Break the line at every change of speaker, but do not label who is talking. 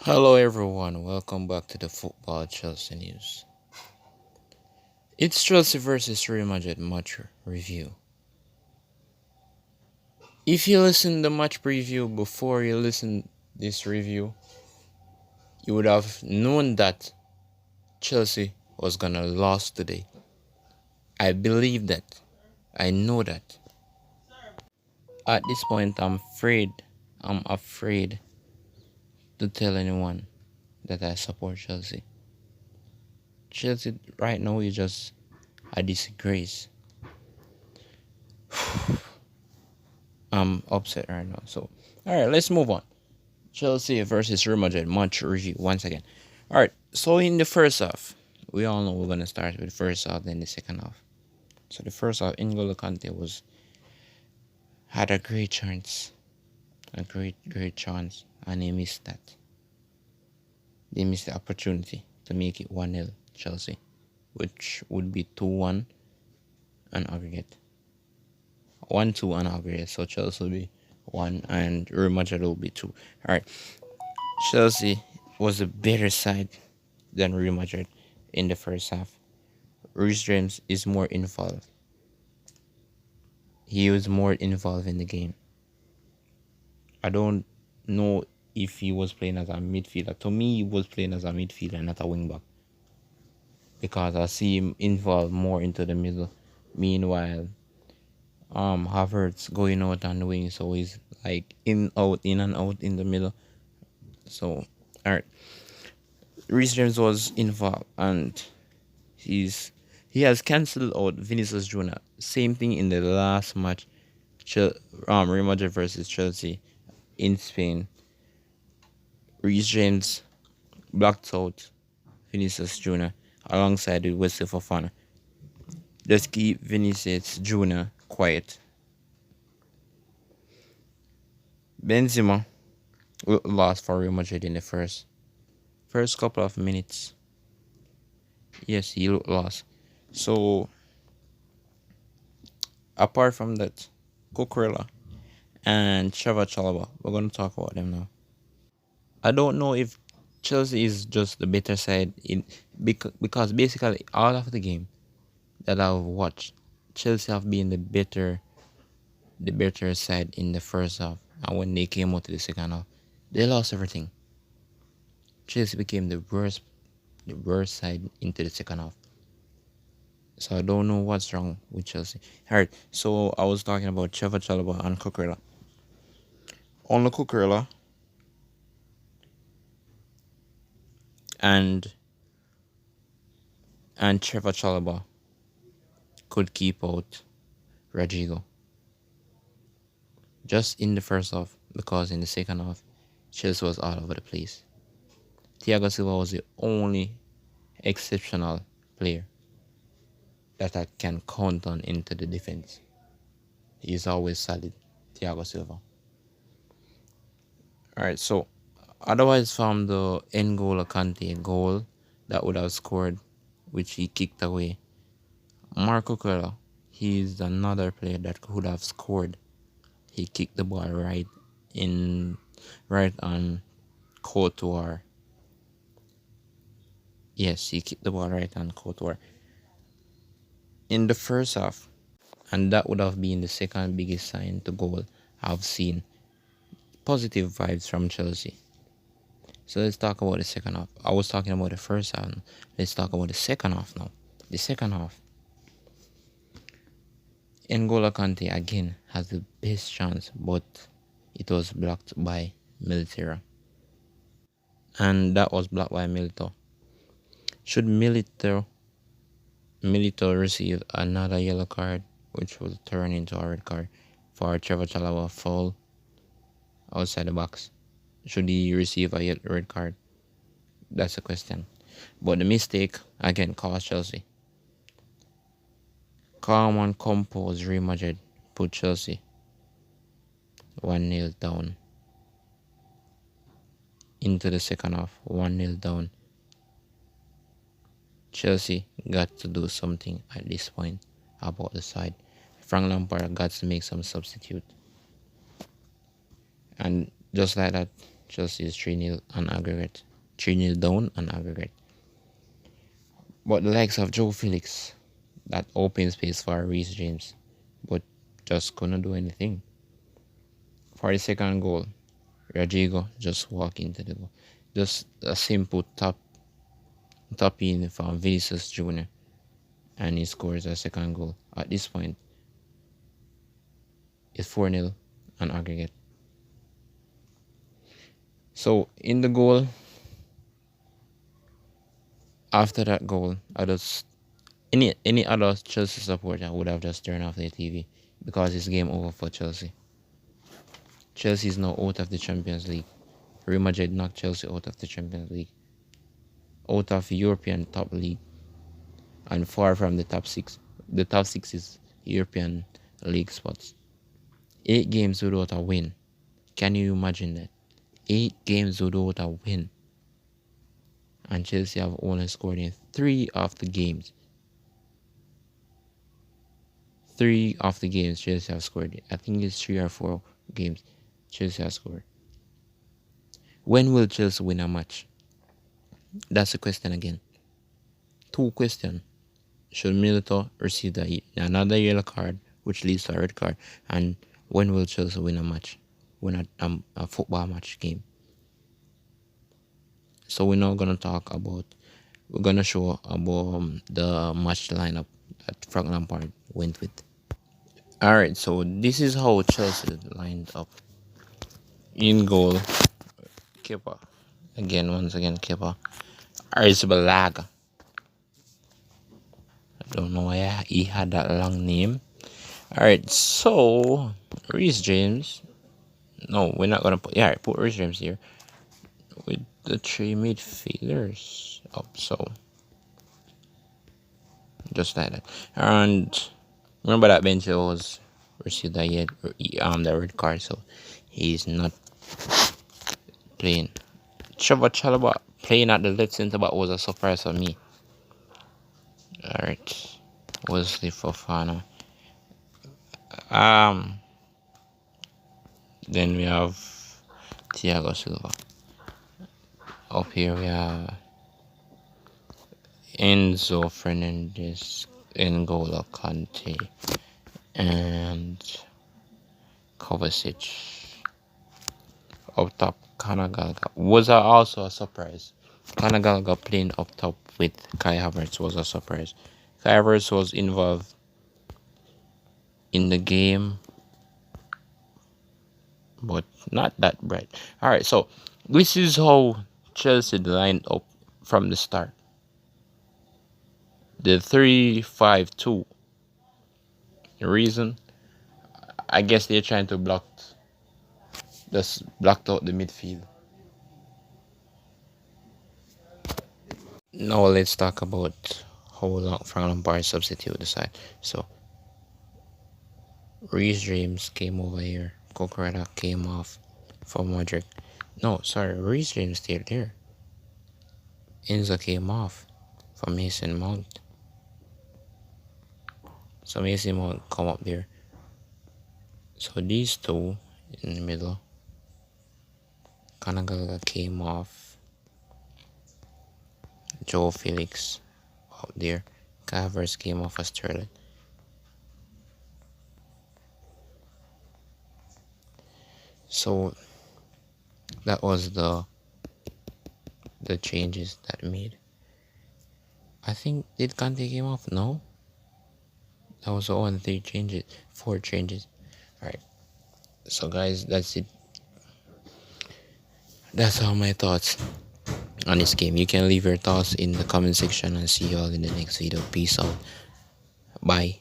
Hello everyone, welcome back to the Football Chelsea News. It's Chelsea versus Real Madrid match review. If you listen the match preview before you listen this review, you would have known that Chelsea was gonna lose today. I believe that. I know that. At this point I'm afraid to tell anyone that I support Chelsea. Chelsea right now is just a disgrace. I'm upset right now. So, all right, let's move on. Chelsea versus Real Madrid match review once again. All right, so in the first half, we all know we're gonna start with the first half, then the second half. So the first half, N'Golo Kante had a great chance, a great chance, and he missed that. They missed the opportunity to make it 1-0 Chelsea, which would be 2-1 on aggregate. 1-2 on aggregate, so Chelsea will be 1 and Real Madrid will be 2. All right, Chelsea was a better side than Real Madrid in the first half. Reece James is more involved. He was more involved in the game. I don't know if he was playing as a midfielder. To me, he was playing as a midfielder, not a wing back. Because I see him involved more into the middle. Meanwhile, Havertz going out on the wing, so he's like in and out in the middle. So, alright. Reece James was involved and he has cancelled out Vinicius Junior. Same thing in the last match, Real Madrid versus Chelsea in Spain. Reece James blocked out Vinicius Junior alongside with Wesley Fofana. Just keep Vinicius Junior quiet. Benzema lost for Real Madrid in the first couple of minutes. Yes, he looked lost. So apart from that, Cucurella and Trevor Chalobah, we're going to talk about them now. I don't know if Chelsea is just the better side because basically all of the game that I've watched, Chelsea have been the better side in the first half, and when they came out to the second half, they lost everything. Chelsea became the worst side into the second half. So I don't know what's wrong with Chelsea. Alright, so I was talking about Trevor Chalobah and Cucurella. On the Cucurella and Trevor Chalobah could keep out Rodrigo. Just in the first half, because in the second half, Chelsea was all over the place. Thiago Silva was the only exceptional player that I can count on into the defense. He's always solid, Thiago Silva. Alright, so otherwise from the N'Golo Kante goal that would have scored, which he kicked away, Marco Cucurella, he's another player that could have scored. He kicked the ball right on Courtois. Yes, he kicked the ball right on Courtois in the first half, and that would have been the second biggest sign to goal I've seen. Positive vibes from Chelsea. So let's talk about the second half. I was talking about the first half. Let's talk about the second half now. The second half, N'Golo Kante again has the best chance, but it was blocked by Militao. And that was blocked by Militao. Should Militao receive another yellow card, which will turn into a red card for Trevor Chalobah foul outside the box? Should he receive a red card? That's a question. But the mistake again cost Chelsea. Calm and composed Real Madrid put Chelsea 1-0 down into the second half. 1-0 down. Chelsea got to do something at this point about the side. Frank Lampard got to make some substitute. And just like that, Chelsea is 3-0 on aggregate. 3-0 down on aggregate. But the likes of Joe Felix, that open space for Reece James, but just couldn't do anything. For the second goal, Rodrigo just walked into the goal. Just a simple top in from Vinicius Jr. and he scores a second goal. At this point, it's 4-0 on aggregate. So in the goal, after that goal, any other Chelsea supporter would have just turned off their TV because it's game over for Chelsea. Chelsea is now out of the Champions League. Real Madrid knocked Chelsea out of the Champions League, out of European top league, and far from the top six. The top six is European league spots. 8 games without a win. Can you imagine that? 8 games without a win. And Chelsea have only scored in 3 of the games. 3 of the games Chelsea have scored. I think it's 3 or 4 games Chelsea has scored. When will Chelsea win a match? That's the question again. 2 questions. Should Milito receive another yellow card, which leads to a red card? And when will Chelsea win a match? Win a football match game? So we're now gonna we're gonna show about the match lineup that Frank Lampard went with. Alright, so this is how Chelsea lined up. In goal, Kepa. Once again, Kepa. Arrizabalaga. I don't know why he had that long name. Alright, so Reece James. No, we're not gonna put Reece James here with the 3 midfielders up, so just like that. And remember that Bencho was received the red card, so he's not playing. Trevor Chalobah playing at the left centre back was a surprise for me. Alright, Wesley Fofana. Then we have Thiago Silva. Up here we have Enzo Fernandez, N'Golo Kante, and Kovacic. Up top, Kanagalga was also a surprise. Kanagalga playing up top with Kai Havertz was a surprise. Kai Havertz was involved in the game, but not that bright. Alright, so this is how Chelsea lined up from the start. The 3-5-2. The reason, I guess they're trying to block out the midfield. Now let's talk about how long Frank Lampard substitute the side. So Reece James came over here. Cucurella came off for Madrid. No, sorry, Reece James stayed there. Enzo came off for Mason Mount. So Mason Mount come up there. So these two in the middle. Kanagalga came off. Joe Felix up there. Cavers came off as Sterling. So that was the changes that made. I think did Kante came off? No. That was the only 4 changes. Alright. So guys, that's it. That's all my thoughts on this game. You can leave your thoughts in the comment section and see you all in the next video. Peace out. Bye.